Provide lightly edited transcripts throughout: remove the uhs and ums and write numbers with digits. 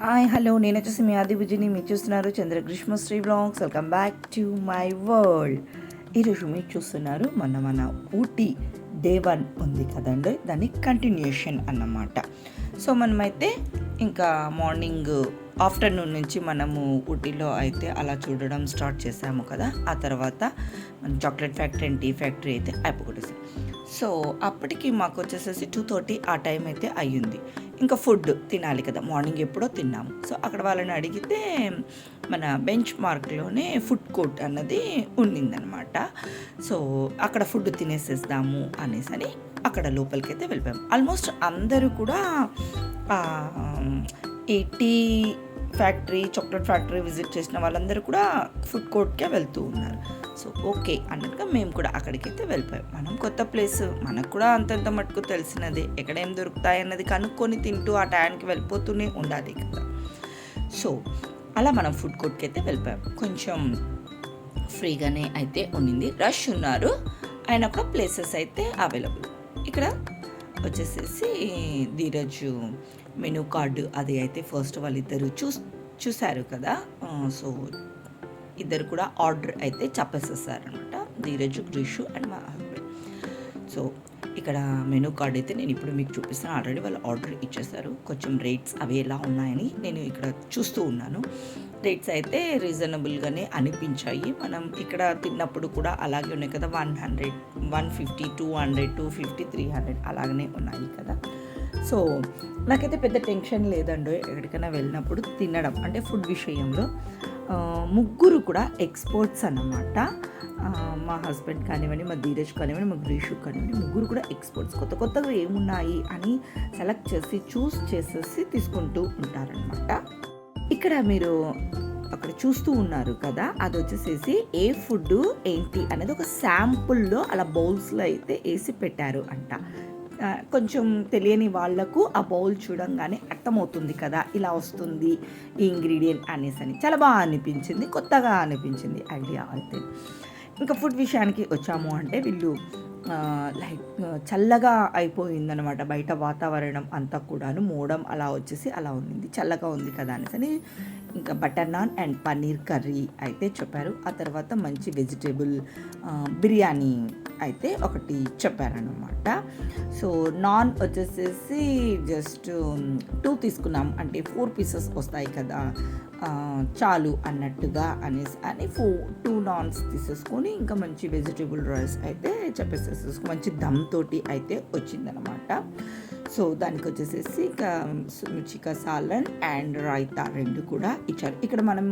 Hi hello నేను వచ్చేసి మీ ఆది బుజ్జిని మీరు చూస్తున్నారు Chandragreeshmasri blogs. Welcome back to my world. ఈరోజు మీరు చూస్తున్నారు మన ఊటీ డే 1 ఉంది కదండి, దాని కంటిన్యూషన్ అన్నమాట. సో మనమైతే ఇంకా మార్నింగ్ ఆఫ్టర్నూన్ నుంచి మనము ఊటీలో అయితే అలా చూడడం స్టార్ట్ చేసాము కదా. ఆ తర్వాత మన chocolate factory and tea factory అయితే అయిపోగొట్టేసాం. సో అప్పటికి మాకు వచ్చేసేసి 2:30 ఆ టైం అయితే అయ్యింది. ఇంకా ఫుడ్ తినాలి కదా, మార్నింగ్ ఎప్పుడో తిన్నాము. సో అక్కడ వాళ్ళని అడిగితే మన బెంచ్ మార్క్లోనే ఫుడ్ కోర్ట్ అన్నది ఉండిందనమాట. సో అక్కడ ఫుడ్ తినేసేద్దాము అనేసి అక్కడ లోపలికైతే వెళ్ళిపోయాము. ఆల్మోస్ట్ అందరూ కూడా ఈ tea factory, chocolate factory visit చేసిన వాళ్ళందరూ కూడా ఫుడ్ కోర్ట్కే వెళ్తూ ఉన్నారు. సో ఓకే అన్నట్టుగా మేము కూడా అక్కడికైతే వెళ్ళిపోయాం. మనం కొత్త ప్లేస్, మనకు కూడా అంతంత మటుకు తెలిసినదే, ఎక్కడేం దొరుకుతాయి అన్నది కనుక్కొని తింటూ ఆ టైంకి వెళ్ళిపోతూనే ఉండాలి కదా. సో అలా మనం ఫుడ్ కోర్ట్కి అయితే వెళ్ళిపోయాం. కొంచెం ఫ్రీగానే అయితే ఉండింది, రష్ ఉన్నారు, అయినా కూడా ప్లేసెస్ అయితే అవైలబుల్. ఇక్కడ వచ్చేసేసి ధీరజ్ మెనూ కార్డు అది అయితే ఫస్ట్ వాళ్ళిద్దరు చూశారు కదా. సో ఇద్దరు కూడా ఆర్డర్ అయితే చెప్పేసేసారనమాట, ధీరజ్, గ్రీషు అండ్ మా హస్బెండ్. సో ఇక్కడ మెనూ కార్డ్ అయితే నేను ఇప్పుడు మీకు చూపిస్తాను. ఆల్రెడీ వాళ్ళు ఆర్డర్ ఇచ్చేసారు. కొంచెం రేట్స్ అవి ఎలా ఉన్నాయని నేను ఇక్కడ చూస్తూ ఉన్నాను. రేట్స్ అయితే రీజనబుల్గానే అనిపించాయి. మనం ఇక్కడ తిన్నప్పుడు కూడా అలాగే ఉన్నాయి కదా, 100, 150, 200, 250, 300 అలాగనే ఉన్నాయి కదా. సో నాకైతే పెద్ద టెన్షన్ లేదండి ఎక్కడికైనా వెళ్ళినప్పుడు తినడం అంటే ఫుడ్ విషయంలో. ముగ్గురు కూడా ఎక్స్పర్ట్స్ అన్నమాట. మా హస్బెండ్ కానివ్వండి, మా ధీరజ్ కానివ్వండి, మా గ్రీషు కానివ్వండి, ముగ్గురు కూడా ఎక్స్పర్ట్స్. కొత్త కొత్తగా ఏమున్నాయి అని సెలెక్ట్ చేసి చూస్ చేసేసి తీసుకుంటూ ఉంటారనమాట. ఇక్కడ మీరు అక్కడ చూస్తూ ఉన్నారు కదా, అది వచ్చేసేసి ఏ ఫుడ్ ఏంటి అనేది ఒక శాంపుల్లో అలా బౌల్స్లో అయితే వేసి పెట్టారు అంట. కొంచెం తెలియని వాళ్లకు ఆ బౌల్ చూడంగానే అర్థమవుతుంది కదా, ఇలా వస్తుంది ఈ ఇంగ్రీడియంట్ అనేసి. చాలా బాగా అనిపించింది, కొత్తగా అనిపించింది ఐడియా అయితే. ఇంకా ఫుడ్ విషయానికి వచ్చాము అంటే వీళ్ళు లైక్ చల్లగా అయిపోయిందనమాట బయట వాతావరణం అంతా కూడాను, మోడం అలా వచ్చేసి అలా ఉంది, చల్లగా ఉంది కదా అనేసి ఇంకా butter non and paneer curry అయితే చెప్పారు. ఆ తర్వాత మంచి వెజిటేబుల్ బిర్యానీ అయితే ఒకటి చెప్పారనమాట. సో నాన్ వచ్చేసేసి జస్ట్ 2 తీసుకున్నాం, అంటే 4 పీసెస్ వస్తాయి కదా, చాలు అన్నట్టుగా అని 2 నాన్స్ తీసేసుకొని ఇంకా మంచి వెజిటేబుల్ రైస్ అయితే చెప్పేసేసి మంచి దమ్ తోటి అయితే వచ్చిందనమాట. సో దానికి వచ్చేసేసి ఇంకా చికా సాలన్ అండ్ రైతా 2 కూడా ఇచ్చారు. ఇక్కడ మనం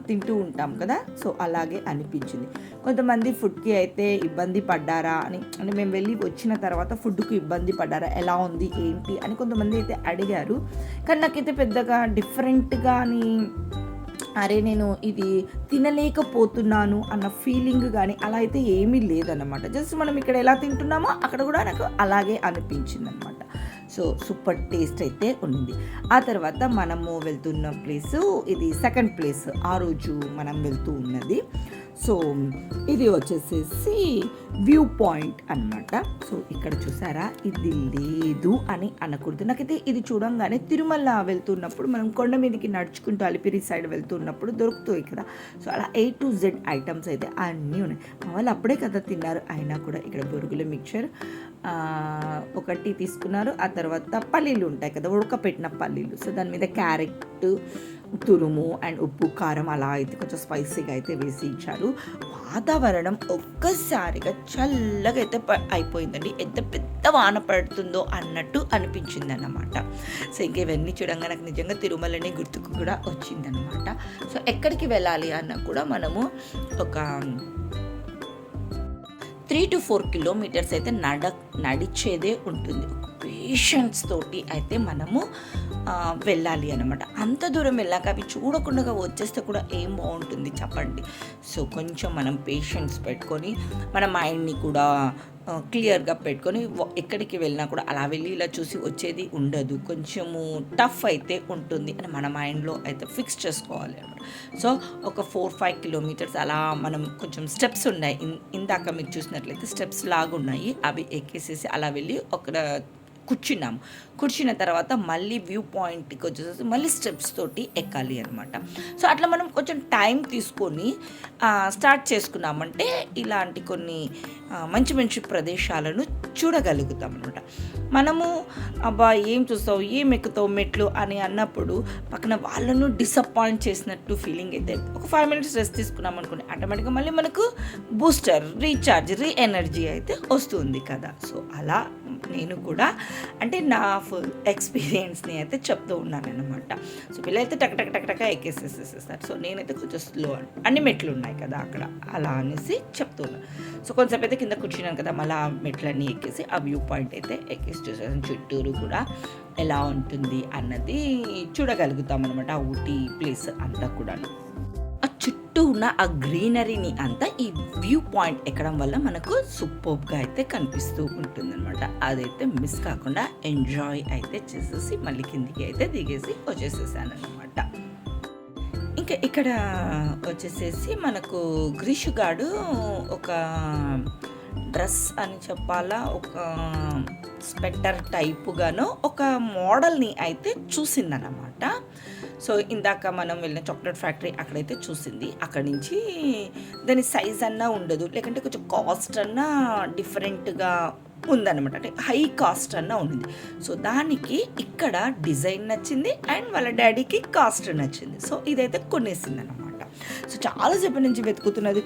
తింటూ ఉంటాం కదా, సో అలాగే అనిపించింది. కొంతమంది ఫుడ్కి అయితే ఇబ్బంది పడ్డారా అని, అంటే మేము వెళ్ళి వచ్చిన తర్వాత ఫుడ్కి ఇబ్బంది పడ్డారా, ఎలా ఉంది ఏంటి అని కొంతమంది అయితే అడిగారు. కానీ నాకైతే పెద్దగా డిఫరెంట్గా అని అరే నేను ఇది తినలేకపోతున్నాను అన్న ఫీలింగ్ కానీ అలా అయితే ఏమీ లేదన్నమాట. జస్ట్ మనం ఇక్కడ ఎలా తింటున్నామో అక్కడ కూడా నాకు అలాగే అనిపించింది అనమాట. సో సూపర్ టేస్ట్ అయితే ఉంది. ఆ తర్వాత మనము వెళ్తున్న ప్లేసు ఇది సెకండ్ ప్లేస్ ఆ రోజు మనం వెళ్తూ ఉన్నది. సో ఇది వచ్చేసేసి వ్యూ పాయింట్ అనమాట. సో ఇక్కడ చూసారా, ఇది లేదు అని అనకూడదు. నాకైతే ఇది చూడంగానే తిరుమల వెళ్తున్నప్పుడు మనం కొండ మీదకి నడుచుకుంటూ అలిపిరి సైడ్ వెళ్తున్నప్పుడు దొరుకుతాయి కదా, సో అలా A to Z ఐటమ్స్ అయితే అన్నీ ఉన్నాయి. మా వాళ్ళు అప్పుడే కదా తిన్నారు, అయినా కూడా ఇక్కడ బొరుగుల మిక్చర్ ఒకటి తీసుకున్నారు. ఆ తర్వాత పల్లీలు ఉంటాయి కదా, ఉడకపెట్టిన పల్లీలు, సో దాని మీద క్యారెట్ తురుము అండ్ ఉప్పు కారం అలా అయితే కొంచెం స్పైసీగా అయితే వేసి ఇచ్చారు. వాతావరణం ఒక్కసారిగా చల్లగా అయితే అయిపోయిందండి, ఎంత పెద్ద వాన పడుతుందో అన్నట్టు అనిపించింది అన్నమాట. సో ఇంకా ఇవన్నీ చూడంగా నాకు నిజంగా తిరుమలనే గుర్తుకు కూడా వచ్చిందనమాట. సో ఎక్కడికి వెళ్ళాలి అన్న కూడా మనము ఒక 3 to 4 కిలోమీటర్స్ అయితే నడిచేదే ఉంటుంది. పేషెన్స్ తోటి అయితే మనము వెళ్ళాలి అనమాట. అంత దూరం వెళ్ళాక అవి చూడకుండా వచ్చేస్తే కూడా ఏం బాగుంటుంది చెప్పండి. సో కొంచెం మనం పేషెన్స్ పెట్టుకొని మన మైండ్ని కూడా క్లియర్గా పెట్టుకొని ఎక్కడికి వెళ్ళినా కూడా అలా వెళ్ళి ఇలా చూసి వచ్చేది ఉండదు, కొంచెము టఫ్ అయితే ఉంటుంది అని మన మైండ్లో అయితే ఫిక్స్ చేసుకోవాలి అనమాట. సో ఒక 4-5 కిలోమీటర్స్ అలా మనం కొంచెం స్టెప్స్ ఉన్నాయి, ఇందాక మీరు చూసినట్లయితే స్టెప్స్ లాగా ఉన్నాయి, అవి ఎక్కేసేసి అలా వెళ్ళి ఒక కూర్చున్న తర్వాత మళ్ళీ వ్యూ పాయింట్కి వచ్చేసి మళ్ళీ స్టెప్స్ తోటి ఎక్కాలి అనమాట. సో అట్లా మనం కొంచెం టైం తీసుకొని స్టార్ట్ చేసుకున్నామంటే ఇలాంటి కొన్ని మంచి మంచి ప్రదేశాలను చూడగలుగుతాం అనమాట. మనము అబ్బా ఏం చూస్తావు, ఏం ఎక్కుతావు మెట్లు అని అన్నప్పుడు పక్కన వాళ్ళను డిసప్పాయింట్ చేసినట్టు ఫీలింగ్ అయితే ఒక 5 minutes రెస్ట్ తీసుకున్నాం అనుకోండి, ఆటోమేటిక్గా మళ్ళీ మనకు బూస్టర్, ఎనర్జీ అయితే వస్తుంది కదా. సో అలా నేను కూడా అంటే నా ఫుల్ ఎక్స్పీరియన్స్ని అయితే చెప్తూ ఉన్నాను అనమాట. సో పిల్లలైతే టక్ ఎక్కేసేసేస్తారు. సో నేనైతే కొంచెం స్లో, అన్ని మెట్లు ఉన్నాయి కదా అక్కడ, అలా అనేసి చెప్తున్నాను. సో కొంచెంసేపు అయితే కింద కూర్చున్నాను కదా, మళ్ళీ ఆ మెట్లన్నీ ఎక్కేసి ఆ వ్యూ పాయింట్ అయితే ఎక్కేసి చూసేసాను. చుట్టూరు కూడా ఎలా ఉంటుంది అన్నది చూడగలుగుతాం అనమాట. ఆ ఊటీ ప్లేస్ అంతా కూడాను, ఆ చుట్టూ ఉన్న ఆ గ్రీనరీని అంతా ఈ వ్యూ పాయింట్ ఎక్కడం వల్ల మనకు సూపర్గా అయితే కనిపిస్తూ ఉంటుందన్నమాట. అదైతే మిస్ కాకుండా ఎంజాయ్ అయితే చేసేసి మళ్ళీ కిందికి అయితే దిగేసి వచ్చేసేసాను అనమాట. ఇంకా ఇక్కడ వచ్చేసేసి మనకు గ్రీషుగాడు ఒక డ్రెస్ అని చెప్పాలా, ఒక స్పెక్టర్ టైపుగాను ఒక మోడల్ని అయితే చూసిందన్నమాట. సో ఇందాక మనం వెళ్ళిన చాక్లెట్ ఫ్యాక్టరీ అక్కడైతే చూసింది. అక్కడి నుంచి దాని సైజ్ అన్నా ఉండదు, లేకంటే కొంచెం కాస్ట్ అన్నా డిఫరెంట్గా ఉందన్నమాట, అంటే హై కాస్ట్ అన్నా ఉండింది. సో దానికి ఇక్కడ డిజైన్ నచ్చింది అండ్ వాళ్ళ డాడీకి కాస్ట్ నచ్చింది. సో ఇదైతే కొనేసింది అనమాట. సో చాలాసేపు నుంచి వెతుకుతున్నది,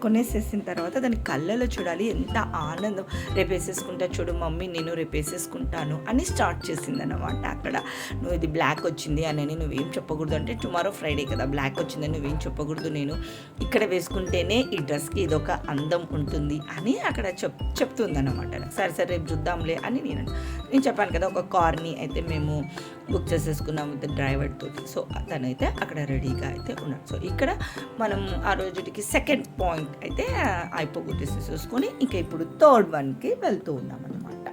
కొనేసేసిన తర్వాత దాని కళ్ళలో చూడాలి ఎంత ఆనందం. రేపేసేసుకుంటా చూడు మమ్మీ, నేను రేపేసేసుకుంటాను అని స్టార్ట్ చేసింది అనమాట. అక్కడ నువ్వు ఇది బ్లాక్ వచ్చింది అని నువ్వేం చెప్పకూడదు, అంటే టుమారో ఫ్రైడే కదా, బ్లాక్ వచ్చిందని నువ్వేం చెప్పకూడదు, నేను ఇక్కడ వేసుకుంటేనే ఈ డ్రెస్కి ఇదొక అందం ఉంటుంది అని అక్కడ చెప్తుంది అనమాట. సరే రేపు చూద్దాంలే అని నేను చెప్పాను కదా, ఒక కార్ని అయితే మేము బుక్ చేసేసుకున్నాము విత్ డ్రైవర్ తోటి. సో తనైతే అక్కడ రెడీగా అయితే ఉన్నాడు. సో ఇక్కడ మనం ఆ రోజుకి సెకండ్ పాయింట్ అయితే అయిపోగొట్టేసేసుకొని ఇంకా ఇప్పుడు థర్డ్ వన్కి వెళ్తూ ఉన్నాం అనమాట.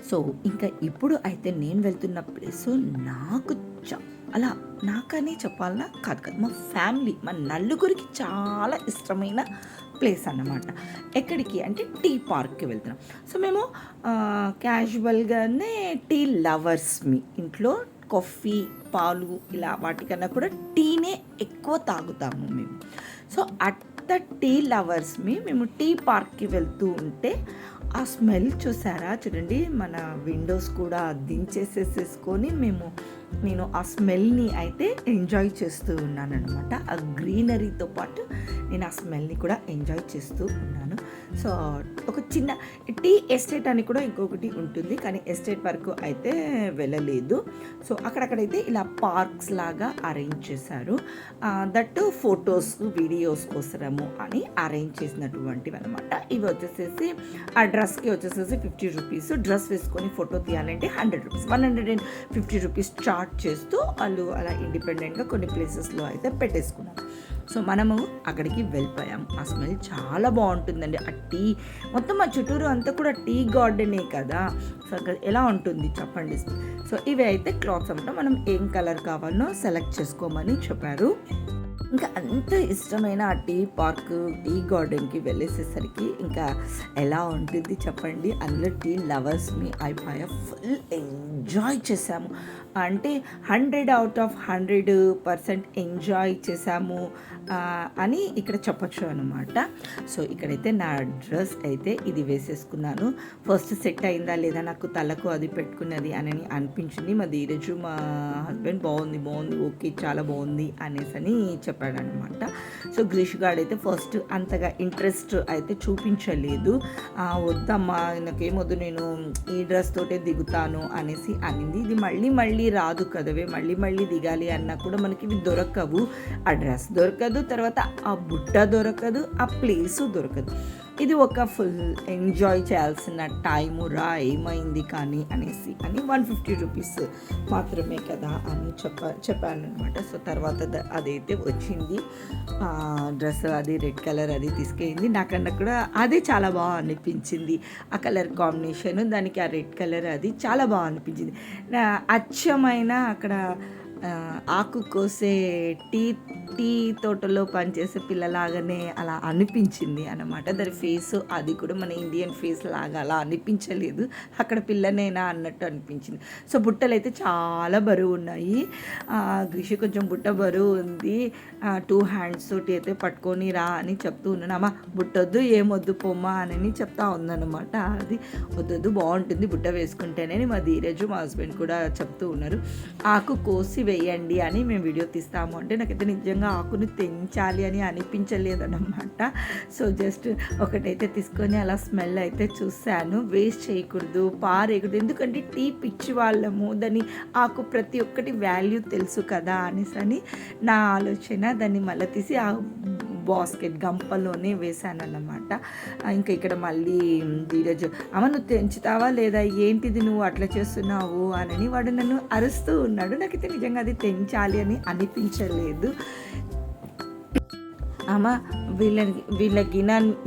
సో ఇంకా ఇప్పుడు అయితే నేను వెళ్తున్న ప్లేస్ నాకు అలా నాకని చెప్పాలన్నా కాదు, మా ఫ్యామిలీ, మా నలుగురికి చాలా ఇష్టమైన ప్లేస్ అన్నమాట. ఎక్కడికి అంటే టీ పార్క్కి వెళ్తున్నాం. సో మేము క్యాజువల్గానే టీ లవర్స్, ఇంట్లో కాఫీ, పాలు ఇలా వాటికన్నా కూడా టీనే ఎక్కువ తాగుతాము మేము. So at the tea lovers మేము టీ పార్క్కి వెళ్తూ ఉంటే ఆ స్మెల్ చూడండి, మన విండోస్ కూడా దించేసేసుకొని నేను ఆ స్మెల్ని అయితే ఎంజాయ్ చేస్తూ ఉన్నాను అనమాట. ఆ గ్రీనరీతో పాటు నేను ఆ స్మెల్ని కూడా ఎంజాయ్ చేస్తూ ఉన్నాను. సో ఒక చిన్న టీ ఎస్టేట్ అని కూడా ఇంకొకటి ఉంటుంది, కానీ ఎస్టేట్ వరకు అయితే వెళ్ళలేదు. సో అక్కడైతే ఇలా పార్క్స్ లాగా అరేంజ్ చేశారు. దట్టు ఫొటోస్, వీడియోస్ కోసము అని అరేంజ్ చేసినటువంటివి అనమాట. ఇవి వచ్చేసేసి ఆ డ్రెస్కి వచ్చేసేసి 50 రూపీస్, డ్రెస్ వేసుకొని ఫోటో తీయాలంటే 100 రూపీస్, 150 రూపీస్ చార్జ్ చేస్తూ వాళ్ళు అలా ఇండిపెండెంట్గా కొన్ని ప్లేసెస్లో అయితే పెట్టేసుకున్నారు. సో మనము అక్కడికి వెళ్ళిపోయాం. ఆ స్మెల్ చాలా బాగుంటుందండి. ఆ టీ మొత్తం ఆ చుట్టూరు అంతా కూడా టీ గార్డెనే కదా. సో అక్కడ ఎలా ఉంటుంది చెప్పండి. సో ఇవి అయితే క్లాత్స్ అన్నమాట. మనం ఏం కలర్ కావాలో సెలెక్ట్ చేసుకోమని చెప్పారు. ఇంకా అంత ఇష్టమైన ఆ టీ పార్క్, టీ గార్డెన్కి వెళ్ళేసేసరికి ఇంకా ఎలా ఉంటుంది చెప్పండి. అందులో టీ లవర్స్ అయిపోయా, ఫుల్ ఎంజాయ్ చేసాము. అంటే 100/100% ఎంజాయ్ చేసాము అని ఇక్కడ చెప్పచ్చు అనమాట. సో ఇక్కడైతే నా డ్రెస్ అయితే ఇది వేసేసుకున్నాను. ఫస్ట్ సెట్ అయిందా లేదా నాకు తలకు అది పెట్టుకున్నది అని అనిపించింది. మా ధీరజు మా హస్బెండ్ బాగుంది ఓకే చాలా బాగుంది అనేసి అని చెప్పాడనమాట. సో గ్రీష్ గార్డ్ అయితే ఫస్ట్ అంతగా ఇంట్రెస్ట్ అయితే చూపించలేదు. వద్దమ్మా నాకేమొద్దు, నేను ఈ డ్రెస్ తోటే దిగుతాను అనేసి అనింది. ఇది మళ్ళీ రాదు కదవే, మళ్ళీ దిగాలి అన్నా కూడా మనకి ఇవి దొరకవు. ఆ డ్రెస్ దొరకదు, తర్వాత ఆ బుట్ట దొరకదు, ఆ ప్లేసు దొరకదు. ఇది ఒక ఫుల్ ఎంజాయ్ చేయాల్సిన టైము ఏమైంది కానీ అనేసి అని 150 రూపీస్ మాత్రమే కదా అని చెప్పాను అనమాట. సో తర్వాత అదైతే వచ్చింది డ్రెస్, అది రెడ్ కలర్ అది తీసుకెళ్ళింది. నాకన్నా కూడా అదే చాలా బాగా అనిపించింది. ఆ కలర్ కాంబినేషన్, దానికి ఆ రెడ్ కలర్ అది చాలా బాగా అనిపించింది. అచ్చమైన అక్కడ ఆకు కోసే టీ టీ తోటలో పనిచేసే పిల్లలాగానే అలా అనిపించింది అన్నమాట. దాని ఫేస్ అది కూడా మన ఇండియన్ ఫేస్ లాగా అలా అనిపించలేదు, అక్కడ పిల్లనేనా అన్నట్టు అనిపించింది. సో బుట్టలు అయితే చాలా బరువు ఉన్నాయి. గ్రిషి కొంచెం బుట్ట బరువు ఉంది, 2 హ్యాండ్స్ తోటి అయితే పట్టుకొని రా అని చెప్తూ ఉన్నాను. అమ్మ బుట్టొద్దు ఏమొద్దు పొమ్మా అని చెప్తా ఉందన్నమాట. అది వద్దొద్దు బాగుంటుంది బుట్ట వేసుకుంటేనే మా ధీరజు మా హస్బెండ్ కూడా చెప్తూ ఉన్నారు. ఆకు కోసి వేయండి అని మేము వీడియో తీస్తాము అంటే నాకైతే నిజంగా ఆకును తెంచాలి అని అనిపించలేదన్నమాట. సో జస్ట్ ఒకటైతే తీసుకొని అలా స్మెల్ అయితే చూశాను. వేస్ట్ చేయకూడదు, పారేయకూడదు, ఎందుకంటే టీ పిచ్చి వాళ్ళము, దాన్ని ఆకు ప్రతి ఒక్కటి వాల్యూ తెలుసు కదా అనేసి నా ఆలోచన. దాన్ని మళ్ళీ తీసి ఆ బాస్కెట్ గంపలోనే వేసాను అన్నమాట. ఇంకా ఇక్కడ మళ్ళీ ధీరజ్ అమ్మ నువ్వు తెంచుతావా లేదా, ఏంటిది నువ్వు అట్లా చేస్తున్నావు అని వాడు నన్ను అరుస్తూ ఉన్నాడు. నాకైతే నిజంగా అది తెంచాలి అని అనిపించలేదు. అమ్మ వీళ్ళకి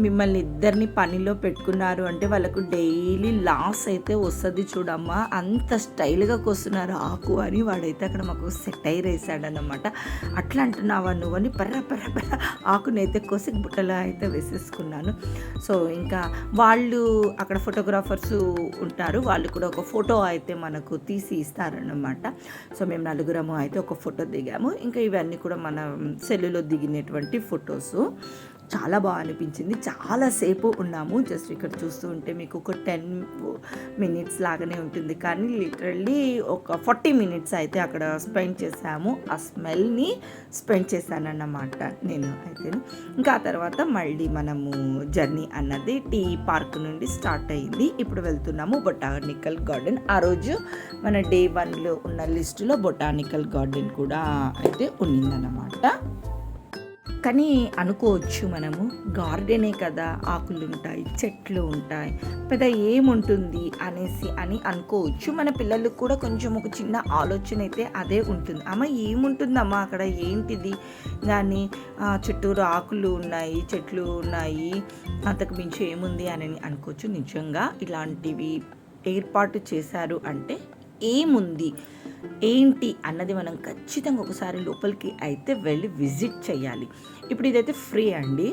మిమ్మల్ని ఇద్దరిని పనిలో పెట్టుకున్నారు అంటే వాళ్ళకు డైలీ లాస్ అయితే వస్తుంది చూడమ్మా, అంత స్టైల్గా కోస్తున్నారు ఆకు అని వాడైతే అక్కడ మాకు సెటైర్ వేసాడనమాట. అట్లా అంటున్నావా నువ్వు అని పర్ర ఆకునైతే కోసి బుట్టలో అయితే వేసేసుకున్నాను. సో ఇంకా వాళ్ళు అక్కడ ఫోటోగ్రాఫర్స్ ఉంటారు, వాళ్ళు కూడా ఒక ఫోటో అయితే మనకు తీసి ఇస్తారన్నమాట. సో మేము నలుగురము అయితే ఒక ఫోటో దిగాము. ఇంకా ఇవన్నీ కూడా మన సెల్లులో దిగినటువంటి ఫోటోస్. చాలా బాగా అనిపించింది, చాలాసేపు ఉన్నాము. జస్ట్ ఇక్కడ చూస్తూ ఉంటే మీకు ఒక 10 minutes లాగానే ఉంటుంది, కానీ లిటరల్లీ ఒక 40 minutes అయితే అక్కడ స్పెండ్ చేసాము. ఆ స్మెల్ని స్పెండ్ చేశానన్నమాట నేను అయితే. ఇంకా ఆ తర్వాత మళ్ళీ మనము జర్నీ అన్నది టీ పార్క్ నుండి స్టార్ట్ అయింది. ఇప్పుడు వెళ్తున్నాము బొటానికల్ గార్డెన్. ఆ రోజు మన డే 1లో ఉన్న లిస్టులో బొటానికల్ గార్డెన్ కూడా అయితే ఉన్నిందన్నమాట. కానీ అనుకోవచ్చు మనము గార్డెనే కదా, ఆకులు ఉంటాయి, చెట్లు ఉంటాయి, పెద్ద ఏముంటుంది అని అనుకోవచ్చు. మన పిల్లలకు కూడా కొంచెం ఒక చిన్న ఆలోచన అయితే అదే ఉంటుంది. అమ్మ ఏముంటుందమ్మా అక్కడ, ఏంటిది దాన్ని చుట్టూరు ఆకులు ఉన్నాయి, చెట్లు ఉన్నాయి, అంతకు మించి ఏముంది అని అనుకోవచ్చు. నిజంగా ఇలాంటివి ఏర్పాటు చేశారు అంటే ఏముంది ఏంటి అన్నది మనం ఖచ్చితంగా ఒకసారి లోపలికి అయితే వెళ్ళి విజిట్ చేయాలి. ఇప్పుడు ఇదైతే ఫ్రీ అండి,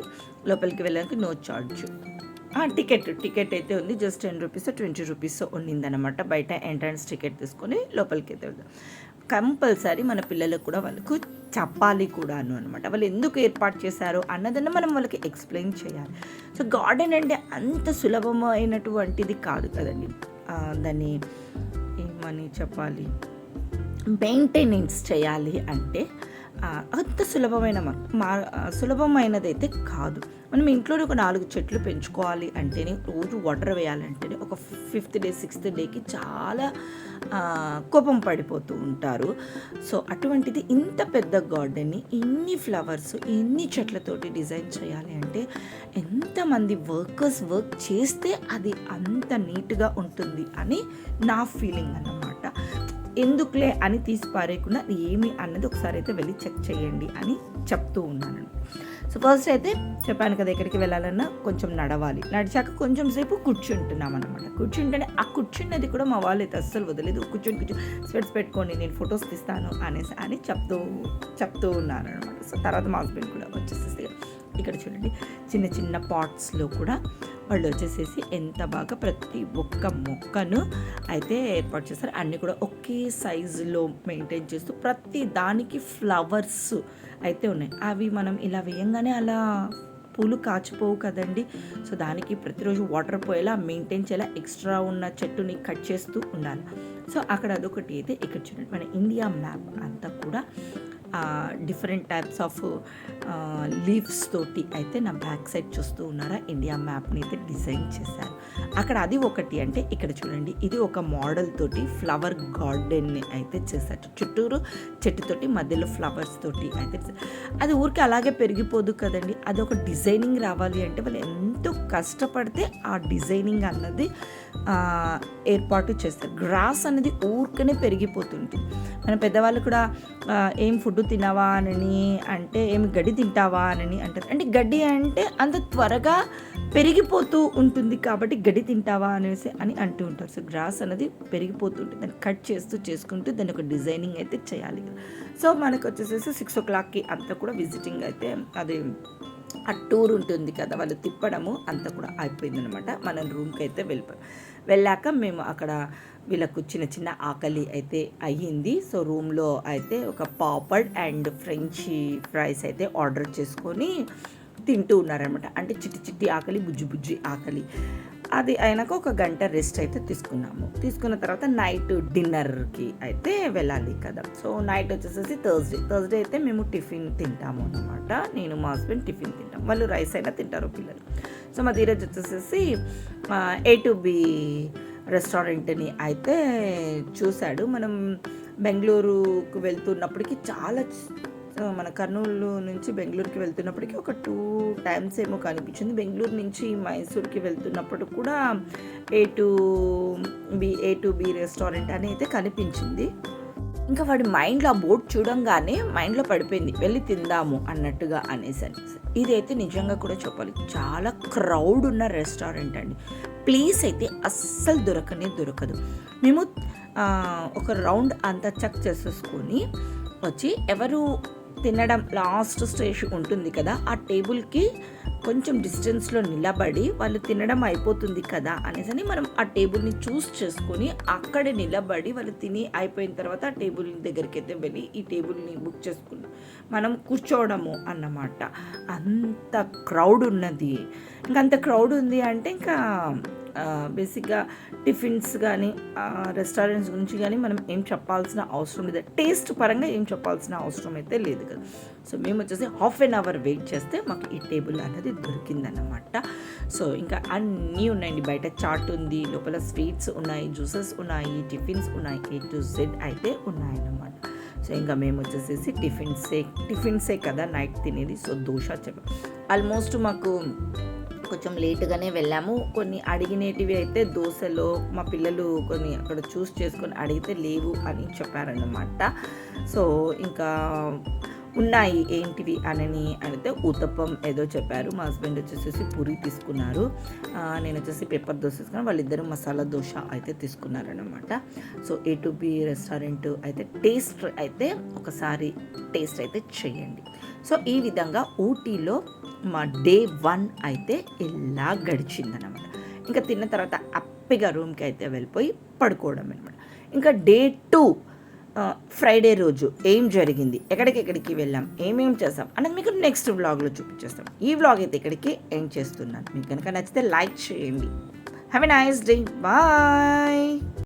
లోపలికి వెళ్ళడానికి నో ఛార్జ్. టికెట్ అయితే ఉంది, జస్ట్ 10 రూపీస్ 20 రూపీస్ ఉన్నిందనమాట. బయట ఎంట్రన్స్ టికెట్ తీసుకొని లోపలికి అయితే వెళ్దాం. కంపల్సరీ మన పిల్లలకు కూడా వాళ్ళకు చెప్పాలి కూడాను అనమాట, వాళ్ళు ఎందుకు ఏర్పాటు చేశారు అన్నదన్న మనం వాళ్ళకి ఎక్స్ప్లెయిన్ చేయాలి. సో గార్డెన్ అంటే అంత సులభమైనటువంటిది కాదు కదండి, దాన్ని ఏమని చెప్పాలి, మెయింటెనెన్స్ చేయాలి అంటే అంత సులభమైనదైతే కాదు. మనం ఇంట్లోనే ఒక 4 చెట్లు పెంచుకోవాలి అంటేనే, రోజు వాటర్ వేయాలంటేనే ఒక 5th డే 6th డేకి చాలా కోపం పడిపోతూ ఉంటారు. సో అటువంటిది ఇంత పెద్ద గార్డెన్ని ఇన్ని ఫ్లవర్స్ ఇన్ని చెట్లతోటి డిజైన్ చేయాలి అంటే ఎంతమంది వర్కర్స్ వర్క్ చేస్తే అది అంత నీట్గా ఉంటుంది అని నా ఫీలింగ్ అన్నమాట. ఎందుకులే అని తీసి పారేయకుండా ఏమి అన్నది ఒకసారి అయితే వెళ్ళి చెక్ చేయండి అని చెప్తూ ఉన్నాను. సో ఫస్ట్ అయితే చెప్పాను కదా, ఎక్కడికి వెళ్ళాలన్నా కొంచెం నడవాలి, నడిచాక కొంచెం సేపు కూర్చుంటున్నాం అనమాట. కూర్చుంటేనే ఆ కూర్చున్నది కూడా మా వాళ్ళు అయితే అస్సలు వదలేదు. కూర్చొని స్పెట్స్ పెట్టుకోండి నేను ఫొటోస్ తీస్తాను అని చెప్తూ ఉన్నారు అనమాట. సో తర్వాత మా హస్బెండ్ కూడా వచ్చేసేసి ఇక్కడ చూడండి చిన్న చిన్న పాట్స్లో కూడా వాళ్ళు వచ్చేసేసి ఎంత బాగా ప్రతి ఒక్క మొక్కను అయితే ఏర్పాటు చేస్తారు. అన్నీ కూడా ఒకే సైజులో మెయింటైన్ చేస్తూ ప్రతి దానికి ఫ్లవర్స్ అయితే ఉన్నాయి. అవి మనం ఇలా వేయంగానే అలా పూలు కాచిపోవు కదండి. సో దానికి ప్రతిరోజు వాటర్ పోయేలా మెయింటైన్ చేయాలా, ఎక్స్ట్రా ఉన్న చెట్టుని కట్ చేస్తూ ఉండాలి. సో అక్కడ అదొకటి అయితే ఇక్కడ చూడండి మన ఇండియా మ్యాప్ అంతా కూడా డిఫరెంట్ టైప్స్ ఆఫ్ లీవ్స్ తోటి అయితే నా బ్యాక్ సైడ్ చూస్తూ ఉన్నారా, ఇండియా మ్యాప్ని అయితే డిజైన్ చేశారు. అక్కడ అది ఒకటి అంటే ఇక్కడ చూడండి ఇది ఒక మోడల్ తోటి ఫ్లవర్ గార్డెన్ని అయితే చేశారు. చుట్టూరు చెట్టుతోటి మధ్యలో ఫ్లవర్స్ తోటి అయితే అది ఊరికి అలాగే పెరిగిపోదు కదండి, అది ఒక డిజైనింగ్ రావాలి అంటే వాళ్ళు ఎంతో కష్టపడితే ఆ డిజైనింగ్ అన్నది ఏర్పాటు చేస్తారు. గ్రాస్ అనేది ఊరికనే పెరిగిపోతుంటుంది. మన పెద్దవాళ్ళు కూడా ఏం ఫుడ్ ఫుడ్ తినవా అని అంటే ఏమి గడ్డి తింటావా అని అంటారు. అంటే గడ్డి అంటే అంత త్వరగా పెరిగిపోతూ ఉంటుంది కాబట్టి గడ్డి తింటావా అనేసి అని అంటూ ఉంటారు. సో గ్రాస్ అనేది పెరిగిపోతూ ఉంటుంది, దాన్ని కట్ చేసుకుంటూ దాన్ని ఒక డిజైనింగ్ అయితే చేయాలి. సో మనకు వచ్చేసేసి 6 o'clockకి అంతా కూడా విజిటింగ్ అయితే అది ఆ టూర్ ఉంటుంది కదా, వాళ్ళు తిప్పడము అంతా కూడా అయిపోయిందనమాట. మనం రూమ్కి అయితే వెళ్ళాక మేము అక్కడ వీళ్ళకు చిన్న చిన్న ఆకలి అయితే అయ్యింది. సో రూమ్లో అయితే ఒక పాపడ్ అండ్ ఫ్రెంచ్ ఫ్రైస్ అయితే ఆర్డర్ చేసుకొని తింటూ ఉన్నారనమాట. అంటే చిట్టి ఆకలి, బుజ్జి ఆకలి. అది అయినాక ఒక గంట రెస్ట్ అయితే తీసుకున్న తర్వాత నైట్ డిన్నర్కి అయితే వెళ్ళాలి కదా. సో నైట్ వచ్చేసేసి థర్స్డే అయితే మేము టిఫిన్ తింటాము అనమాట. నేను మా హస్బెండ్ టిఫిన్ తింటాం, వాళ్ళు రైస్ అయినా తింటారు పిల్లలు. సో మా ధీరజ్ వచ్చేసేసి A2B రెస్టారెంట్ని అయితే చూశాడు. మనం బెంగళూరుకు వెళ్తున్నప్పటికీ చాలా మన కర్నూలు నుంచి బెంగళూరుకి వెళ్తున్నప్పటికీ ఒక 2 times ఏమో కనిపించింది. బెంగళూరు నుంచి మైసూర్కి వెళ్తున్నప్పుడు కూడా A2B రెస్టారెంట్ అని అయితే కనిపించింది. ఇంకా వాడి మైండ్లో ఆ బోర్డు చూడంగానే మైండ్లో పడిపోయింది, వెళ్ళి తిందాము అన్నట్టుగా అనేసి. ఇదైతే నిజంగా కూడా చెప్పాలి, చాలా క్రౌడ్ ఉన్న రెస్టారెంట్ అండి. ప్లేస్ అయితే అస్సలు దొరకదు. మేము ఒక రౌండ్ అంతా చెక్ చేసేసుకొని వచ్చి ఎవరు తినడం లాస్ట్ స్టేజ్ ఉంటుంది కదా, ఆ టేబుల్కి కొంచెం డిస్టెన్స్లో నిలబడి వాళ్ళు తినడం అయిపోతుంది కదా అనేసి మనం ఆ టేబుల్ని చూస్ చేసుకొని అక్కడే నిలబడి వాళ్ళు తిని అయిపోయిన తర్వాత ఆ టేబుల్ దగ్గరికి అయితే వెళ్ళి ఈ టేబుల్ని బుక్ చేసుకుని మనం కూర్చోవడము అన్నమాట. అంత క్రౌడ్ ఉన్నది. ఇంకా అంత క్రౌడ్ ఉంది అంటే ఇంకా బేసిక్గా టిఫిన్స్ కానీ రెస్టారెంట్స్ గురించి కానీ మనం ఏం చెప్పాల్సిన అవసరం లేదు, టేస్ట్ పరంగా ఏం చెప్పాల్సిన అవసరం అయితే లేదు కదా. సో మేము వచ్చేసి 1/2 hour వెయిట్ చేస్తే మాకు ఈ టేబుల్ అనేది దొరికిందన్నమాట. సో ఇంకా అన్నీ ఉన్నాయండి, బయట చాట్ ఉంది, లోపల స్వీట్స్ ఉన్నాయి, జ్యూసెస్ ఉన్నాయి, టిఫిన్స్ ఉన్నాయి, A to Z అయితే ఉన్నాయన్నమాట. సో ఇంకా మేము వచ్చేసేసి టిఫిన్సే కదా నైట్ తినేది. సో దోశ చెప్పాం. ఆల్మోస్ట్ మాకు కొంచెం లేటుగానే వెళ్ళాము. కొన్ని అడిగినేటివి అయితే దోశలో మా పిల్లలు కొన్ని అక్కడ చూస్ చేసుకొని అడిగితే లేవు అని చెప్పారన్నమాట. సో ఇంకా ఉన్నాయి ఏంటివి అని అడిగితే ఊతప్పం ఏదో చెప్పారు. మా హస్బెండ్ వచ్చేసి పూరి తీసుకున్నారు, నేను వచ్చేసి పేపర్ దోశ తీసుకున్నాను, వాళ్ళిద్దరూ మసాలా దోశ అయితే తీసుకున్నారనమాట. సో A2B రెస్టారెంట్ అయితే ఒకసారి టేస్ట్ అయితే చేయండి. సో ఈ విధంగా ఊటీలో మా Day 1 అయితే ఇలా గడిచిందనమాట. ఇంకా తిన్న తర్వాత హ్యాపీగా రూమ్కి అయితే వెళ్ళిపోయి పడుకోవడం అనమాట. ఇంకా Day 2 ఫ్రైడే రోజు ఏం జరిగింది, ఎక్కడికి వెళ్ళాం, ఏమేం చేస్తాం అనేది మీకు నెక్స్ట్ వ్లాగ్లో చూపించేస్తాం. ఈ వ్లాగ్ అయితే ఇక్కడికి ఎండ్ చేస్తున్నాను. మీకు కనుక నచ్చితే లైక్ చేయండి. Have a nice day, bye.